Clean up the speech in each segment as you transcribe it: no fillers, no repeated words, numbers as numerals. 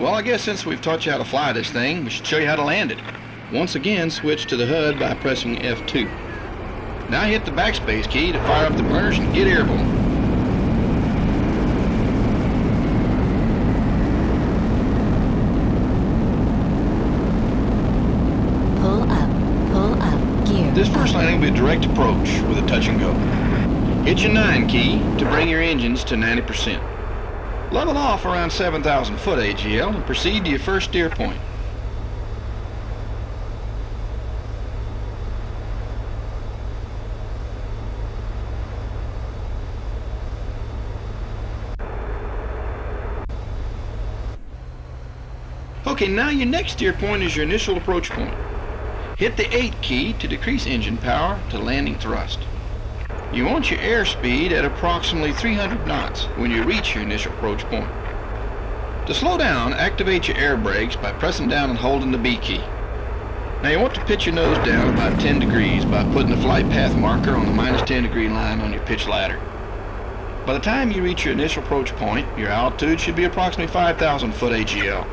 Well, I guess since we've taught you how to fly this thing, we should show you how to land it. Once again, switch to the HUD by pressing F2. Now hit the backspace key to fire up the burners and get airborne. Pull up, gear. This first landing will be a direct approach with a touch and go. Hit your 9 key to bring your engines to 90%. Level off around 7,000 foot AGL and proceed to your first steer point. Okay, now your next steer point is your initial approach point. Hit the 8 key to decrease engine power to landing thrust. You want your airspeed at approximately 300 knots when you reach your initial approach point. To slow down, activate your air brakes by pressing down and holding the B key. Now you want to pitch your nose down about 10 degrees by putting the flight path marker on the -10 degree line on your pitch ladder. By the time you reach your initial approach point, your altitude should be approximately 5,000 foot AGL.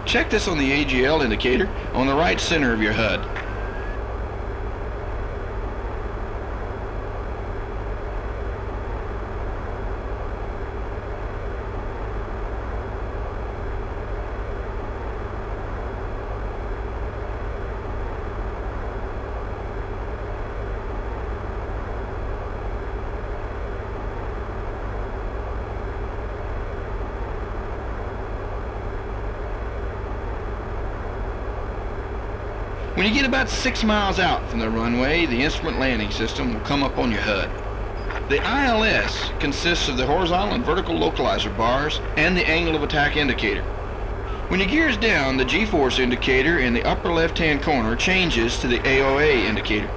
Check this on the AGL indicator on the right center of your HUD. When you get about 6 miles out from the runway, the instrument landing system will come up on your HUD. The ILS consists of the horizontal and vertical localizer bars and the angle of attack indicator. When your gear is down, the G-force indicator in the upper left-hand corner changes to the AOA indicator.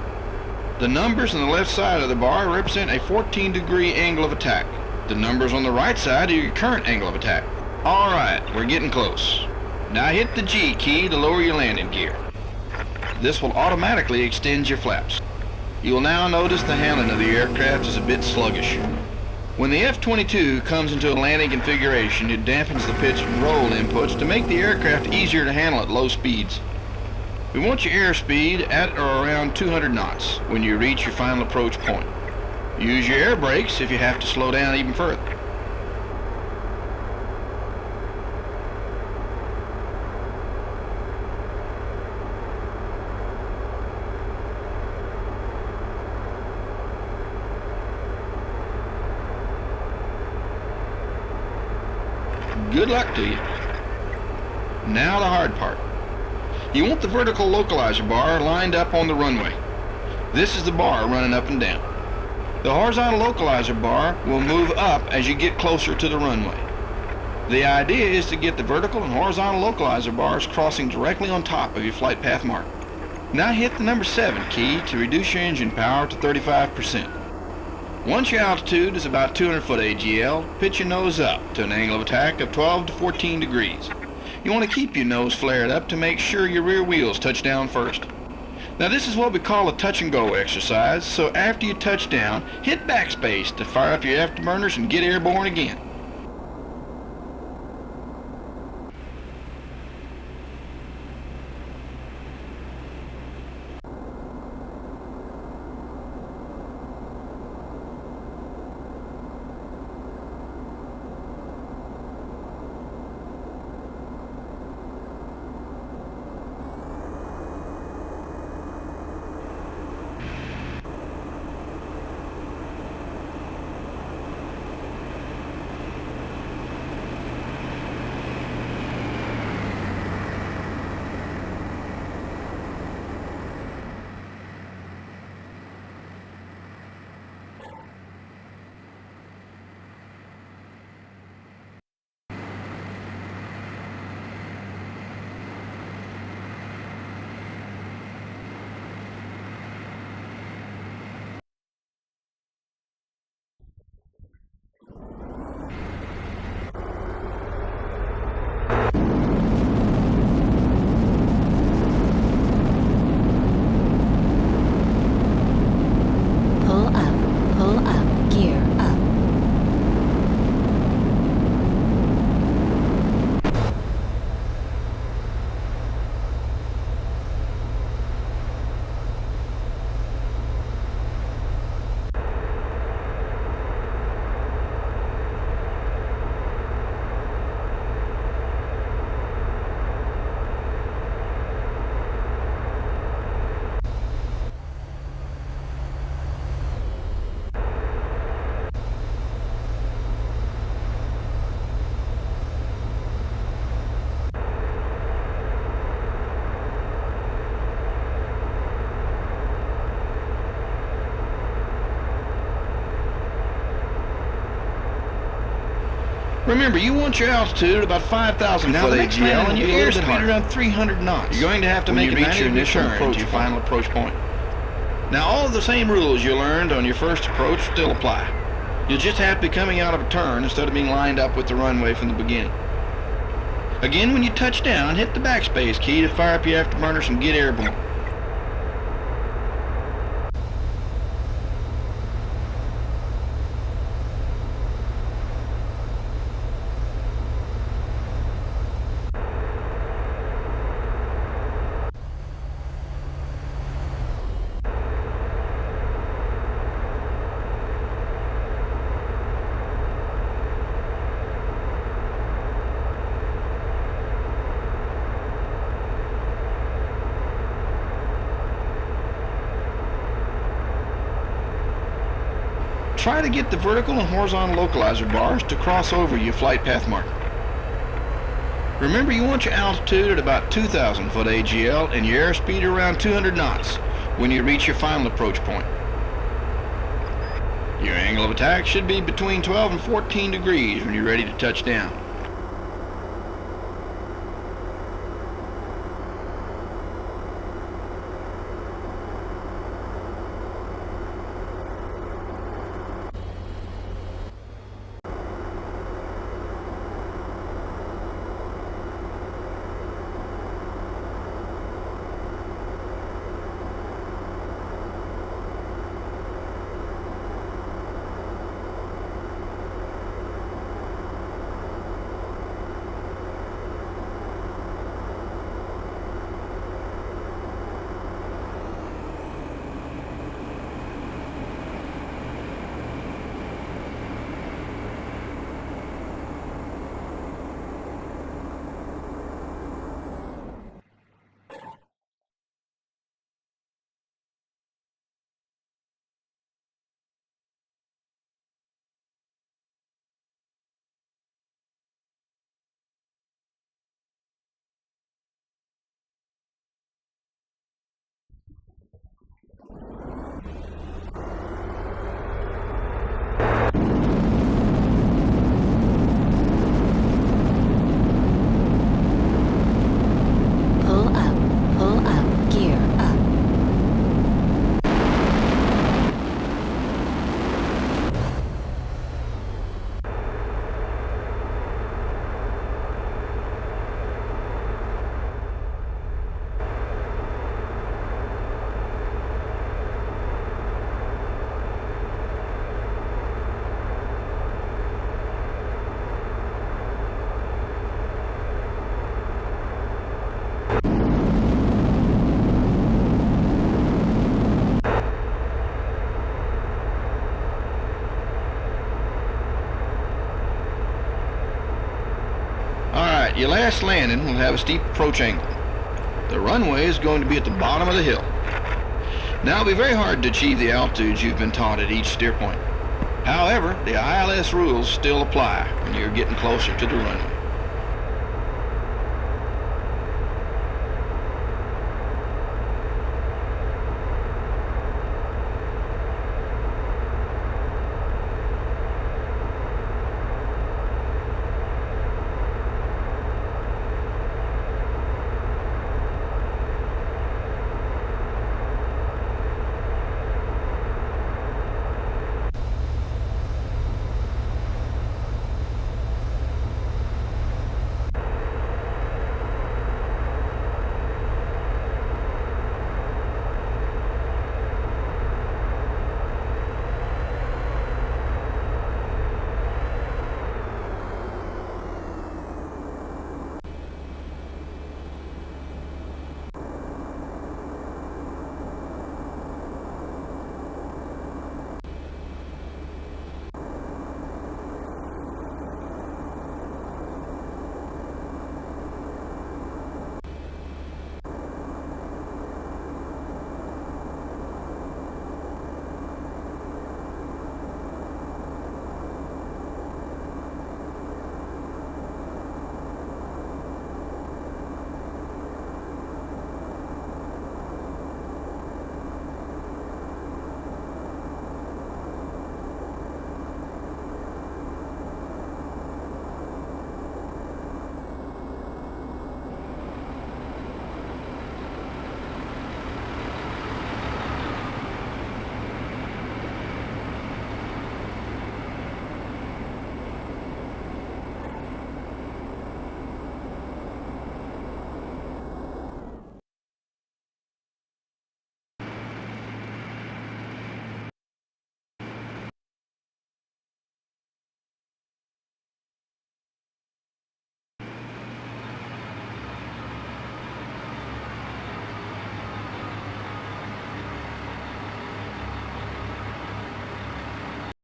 The numbers on the left side of the bar represent a 14-degree angle of attack. The numbers on the right side are your current angle of attack. Alright, we're getting close. Now hit the G key to lower your landing gear. This will automatically extend your flaps. You will now notice the handling of the aircraft is a bit sluggish. When the F-22 comes into a landing configuration, it dampens the pitch and roll inputs to make the aircraft easier to handle at low speeds. We want your airspeed at or around 200 knots when you reach your final approach point. Use your air brakes if you have to slow down even further. Good luck to you. Now the hard part. You want the vertical localizer bar lined up on the runway. This is the bar running up and down. The horizontal localizer bar will move up as you get closer to the runway. The idea is to get the vertical and horizontal localizer bars crossing directly on top of your flight path mark. Now hit the number 7 key to reduce your engine power to 35%. Once your altitude is about 200 foot AGL, pitch your nose up to an angle of attack of 12 to 14 degrees. You want to keep your nose flared up to make sure your rear wheels touch down first. Now this is what we call a touch and go exercise, so after you touch down, hit backspace to fire up your afterburners and get airborne again. Remember, you want your altitude about 5,000 foot AGL and your airspeed around 300 knots. You're going to have to make a manual initial approach to your final approach point. Now, all of the same rules you learned on your first approach still apply. You'll just have to be coming out of a turn instead of being lined up with the runway from the beginning. Again, when you touch down, hit the backspace key to fire up your afterburners and get airborne. Try to get the vertical and horizontal localizer bars to cross over your flight path marker. Remember, you want your altitude at about 2,000 foot AGL and your airspeed around 200 knots when you reach your final approach point. Your angle of attack should be between 12 and 14 degrees when you're ready to touch down. Your last landing will have a steep approach angle. The runway is going to be at the bottom of the hill. Now it'll be very hard to achieve the altitudes you've been taught at each steer point. However, the ILS rules still apply when you're getting closer to the runway.